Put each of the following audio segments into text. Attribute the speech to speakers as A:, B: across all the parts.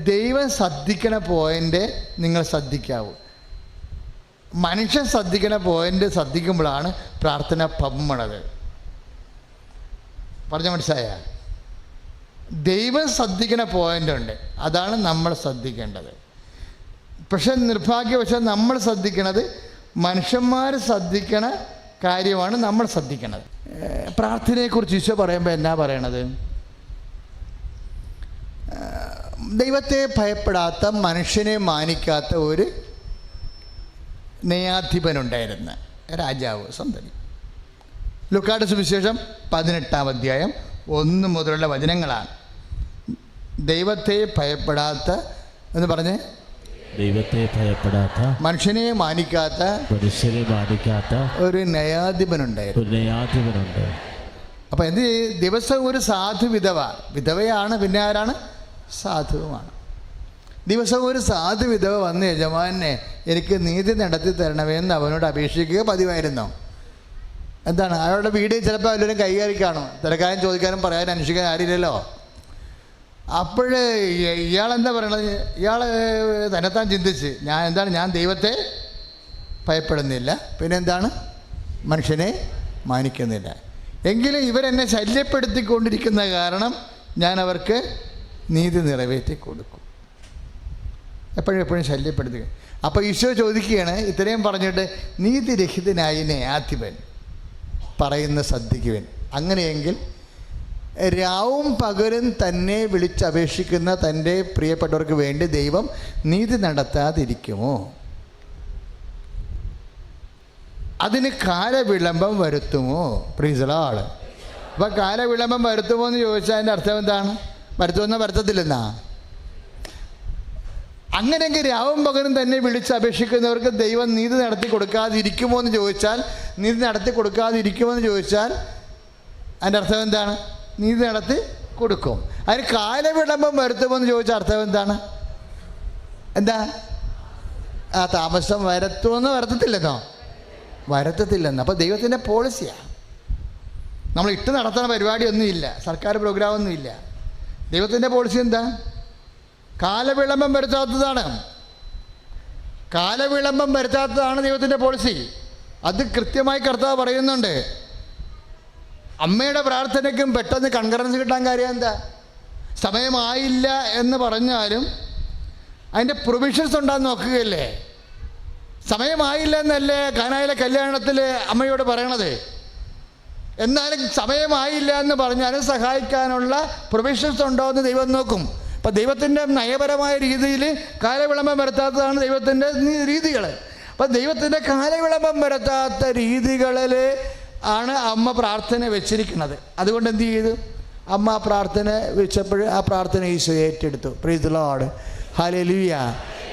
A: ദൈവം ശ്രദ്ധിക്കണ പോയിൻ്റ് നിങ്ങൾ ശ്രദ്ധിക്കാവൂ. മനുഷ്യൻ ശ്രദ്ധിക്കണ പോയിൻ്റ് ശ്രദ്ധിക്കുമ്പോഴാണ് പ്രാർത്ഥന പമ്മണത്. പറഞ്ഞ മനസ്സിലായ? ദൈവം ശ്രദ്ധിക്കണ പോയിൻ്റുണ്ട്, അതാണ് നമ്മൾ ശ്രദ്ധിക്കേണ്ടത്. പക്ഷെ നിർഭാഗ്യവശാൽ നമ്മൾ ശ്രദ്ധിക്കണത് മനുഷ്യന്മാർ ശ്രദ്ധിക്കണ കാര്യമാണ് നമ്മൾ ശ്രദ്ധിക്കണത്. പ്രാർത്ഥനയെക്കുറിച്ച് ഈശോ പറയുമ്പോൾ എന്നാ പറയണത്? ദൈവത്തെ ഭയപ്പെടാത്ത, മനുഷ്യനെ മാനിക്കാത്ത ഒരു ന്യായാധിപനുണ്ടായിരുന്ന രാജാവ് സന്തതി. ലൂക്കായുടെ സുവിശേഷം 18-ാം അധ്യായം 1 മുതലുള്ള വചനങ്ങളാണ്. ദൈവത്തെ ഭയപ്പെടാത്ത എന്ന് പറഞ്ഞ്,
B: ദൈവത്തെ ഭയപ്പെടാത്ത,
A: മനുഷ്യനെ മാനിക്കാത്ത ഒരു ന്യായാധിപനുണ്ടായിരുന്നു. അപ്പം എന്ത് ചെയ്യും? ദിവസം ഒരു സാധു വിധവയാണ്, പിന്നെ ആരാണ്? സാധുവുമാണ്. ദിവസം ഒരു സാധു വിധവ വന്ന് യജമാനെ എനിക്ക് നീതി നടത്തി തരണമേന്ന് അവനോട് അപേക്ഷിക്കുക പതിവായിരുന്നു. എന്താണ്? അയാളുടെ വീട് ചിലപ്പോൾ എല്ലാവരും കൈകാരി കാണും, തിരക്കാനും ചോദിക്കാനും പറയാനും അന്വേഷിക്കാനും ആരില്ലല്ലോ. അപ്പോഴേ ഇയാളെന്താ പറയണത്? ഇയാൾ തന്നെത്താൻ ചിന്തിച്ച്, ഞാൻ ദൈവത്തെ ഭയപ്പെടുന്നില്ല, പിന്നെ എന്താണ്, മനുഷ്യനെ മാനിക്കുന്നില്ല. എങ്കിലും ഇവരെന്നെ ശല്യപ്പെടുത്തിക്കൊണ്ടിരിക്കുന്ന കാരണം ഞാൻ അവർക്ക് നീതി നിറവേറ്റി കൊടുക്കും. എപ്പോഴും ശല്യപ്പെടുത്തുക. അപ്പോൾ ഈശോ ചോദിക്കുകയാണ്, ഇത്രയും പറഞ്ഞിട്ട്, നീതിരഹിതനായ ന്യായാധിപൻ പറയുന്ന ശ്രദ്ധിക്കുവൻ. അങ്ങനെയെങ്കിൽ രാവും പകലും തന്നെ വിളിച്ചപേക്ഷിക്കുന്ന തൻ്റെ പ്രിയപ്പെട്ടവർക്ക് വേണ്ടി ദൈവം നീതി നടത്താതിരിക്കുമോ? അതിന് കാലവിളംബം വരുത്തുമോ? Praise the Lord. അപ്പോൾ കാലവിളംബം വരുത്തുമോ എന്ന് ചോദിച്ചാൽ അതിൻ്റെ അർത്ഥം എന്താണ്? വരുത്തുമെന്നോ വരുത്തത്തില്ലെന്നാ? അങ്ങനെയെങ്കിൽ രാവും പകലും തന്നെ വിളിച്ചപേക്ഷിക്കുന്നവർക്ക് ദൈവം നീതി നടത്തി കൊടുക്കാതിരിക്കുമോ എന്ന് ചോദിച്ചാൽ, നീതി നടത്തി കൊടുക്കാതിരിക്കുമോ എന്ന് ചോദിച്ചാൽ അതിൻ്റെ അർത്ഥം എന്താണ്? നീതി നടത്തി കൊടുക്കും. അതിന് കാലവിളംബം വരുത്തുമോ എന്ന് ചോദിച്ചാൽ അർത്ഥം എന്താണ്? എന്താ? താമസം വരുത്തുമെന്നോ വരുത്തത്തില്ലെന്നോ? വരുത്തത്തില്ലെന്ന്. അപ്പോൾ ദൈവത്തിൻ്റെ പോളിസിയാണ്. നമ്മൾ ഇട്ട് നടത്തുന്ന പരിപാടിയൊന്നുമില്ല, സർക്കാർ പ്രോഗ്രാമൊന്നുമില്ല. ദൈവത്തിൻ്റെ പോളിസി എന്താ? കാലവിളംബം വരുത്താത്തതാണ്. കാലവിളംബം വരുത്താത്തതാണ് ദൈവത്തിൻ്റെ പോളിസി. അത് കൃത്യമായി കർത്താവ് പറയുന്നുണ്ട്. അമ്മയുടെ പ്രാർത്ഥനയ്ക്കും പെട്ടെന്ന് കൺകറൻസ് കിട്ടാൻ കാര്യം എന്താ? സമയമായില്ല എന്ന് പറഞ്ഞാലും അതിൻ്റെ പ്രൊവിഷൻസ് ഉണ്ടാകുന്ന നോക്കുകയല്ലേ. സമയമായില്ല എന്നല്ലേ കാനായിലെ കല്യാണത്തിൽ അമ്മയോട് പറയണത്. എന്നാലും സമയമായില്ല എന്ന് പറഞ്ഞാലും സഹായിക്കാനുള്ള പ്രൊവിഷൻസ് ഉണ്ടോ എന്ന് ദൈവം നോക്കും. അപ്പം ദൈവത്തിൻ്റെ നയപരമായ രീതിയിൽ കാലവിളംബം വരുത്താത്തതാണ് ദൈവത്തിൻ്റെ രീതികൾ. അപ്പം ദൈവത്തിൻ്റെ കാലവിളംബം വരുത്താത്ത രീതികളിൽ ആണ് അമ്മ പ്രാർത്ഥന വെച്ചിരിക്കുന്നത്. അതുകൊണ്ട് എന്ത് ചെയ്തു? അമ്മ പ്രാർത്ഥന വെച്ചപ്പോൾ ആ പ്രാർത്ഥന ഈശോ ഏറ്റെടുത്തു. Price the Lord. ഹല്ലേലൂയ.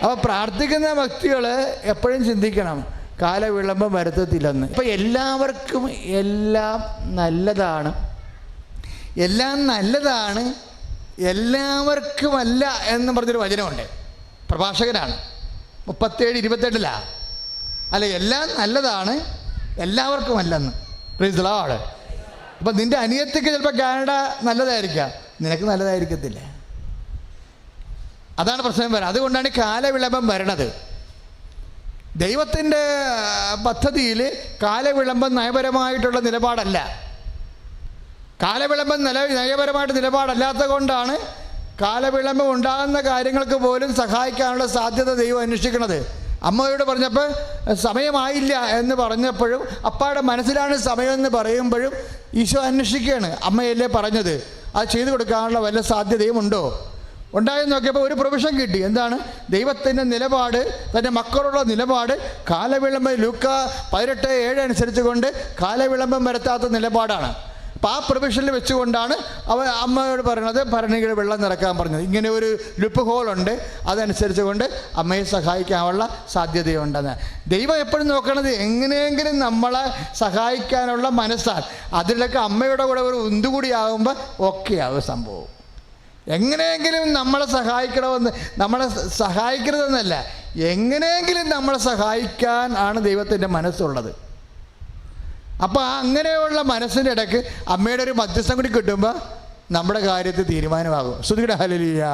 A: അപ്പോൾ പ്രാർത്ഥിക്കുന്ന വ്യക്തികൾ എപ്പോഴും ചിന്തിക്കണം, കാലവിളംബം വരുത്തത്തില്ലെന്ന്. ഇപ്പം എല്ലാവർക്കും എല്ലാം നല്ലതാണ്, എല്ലാവർക്കുമല്ല എന്ന് പറഞ്ഞൊരു വചനമുണ്ട്. പ്രഭാഷകനാണ് 37:28 അല്ല, എല്ലാം നല്ലതാണ്, എല്ലാവർക്കുമല്ലെന്ന്. Price the Lord. അപ്പം നിൻ്റെ അനിയത്തിക്ക് ചിലപ്പോൾ കാനഡ നല്ലതായിരിക്കാം, നിനക്ക് നല്ലതായിരിക്കത്തില്ല. അതാണ് പ്രശ്നം വരാം. അതുകൊണ്ടാണ് കാലവിളംബം വരണത്. ദൈവത്തിൻ്റെ പദ്ധതിയിൽ കാലവിളംബം നയപരമായിട്ടുള്ള നിലപാടല്ല. കാലവിളംബം നയപരമായിട്ട് നിലപാടല്ലാത്തത് കൊണ്ടാണ് കാലവിളംബം ഉണ്ടാകുന്ന കാര്യങ്ങൾക്ക് പോലും സഹായിക്കാനുള്ള സാധ്യത ദൈവം അന്വേഷിക്കുന്നത്. അമ്മയോട് പറഞ്ഞപ്പോൾ സമയമായില്ല എന്ന് പറഞ്ഞപ്പോഴും അപ്പാടെ മനസ്സിലാണ് സമയമെന്ന് പറയുമ്പോഴും ഈശോ അന്വേഷിക്കുകയാണ്, അമ്മയല്ലേ പറഞ്ഞത്, അത് ചെയ്തു കൊടുക്കാനുള്ള വല്ല സാധ്യതയും ഉണ്ടോ? ഉണ്ടായെന്ന് നോക്കിയപ്പോൾ ഒരു പ്രൊവിഷൻ കിട്ടി. എന്താണ്? ദൈവത്തിൻ്റെ നിലപാട്, തൻ്റെ മക്കളുള്ള നിലപാട് കാലവിളംബം ലൂക്കാ 18:7 അനുസരിച്ച് കൊണ്ട് കാലവിളംബം വരുത്താത്ത നിലപാടാണ്. അപ്പോൾ ആ പ്രൊവിഷനിൽ വെച്ചുകൊണ്ടാണ് അമ്മയോട് പറയണത് ഭരണികൾ വെള്ളം നിറക്കാൻ പറഞ്ഞത്. ഇങ്ങനെ ഒരു ലുപ്പ് ഹോളുണ്ട്, അതനുസരിച്ച് കൊണ്ട് അമ്മയെ സഹായിക്കാനുള്ള സാധ്യതയുണ്ടെന്ന്. ദൈവം എപ്പോഴും നോക്കണത് എങ്ങനെയെങ്കിലും നമ്മളെ സഹായിക്കാനുള്ള മനസ്സാണ്. അതിലൊക്കെ അമ്മയുടെ കൂടെ ഒരു ഉന്തുകൂടി ആകുമ്പോൾ ഓക്കെ ആകും സംഭവം. എങ്ങനെയെങ്കിലും നമ്മളെ സഹായിക്കരുതെന്നല്ല, എങ്ങനെയെങ്കിലും നമ്മളെ സഹായിക്കാൻ ആണ് ദൈവത്തിൻ്റെ മനസ്സുള്ളത്. അപ്പോൾ അങ്ങനെയുള്ള മനസ്സിൻ്റെ ഇടയ്ക്ക് അമ്മയുടെ ഒരു മധ്യസ്ഥം കൂടി കിട്ടുമ്പോൾ നമ്മുടെ കാര്യത്തിൽ തീരുമാനമാകും. ശ്രുതിയുടെ ഹല്ലേലൂയ.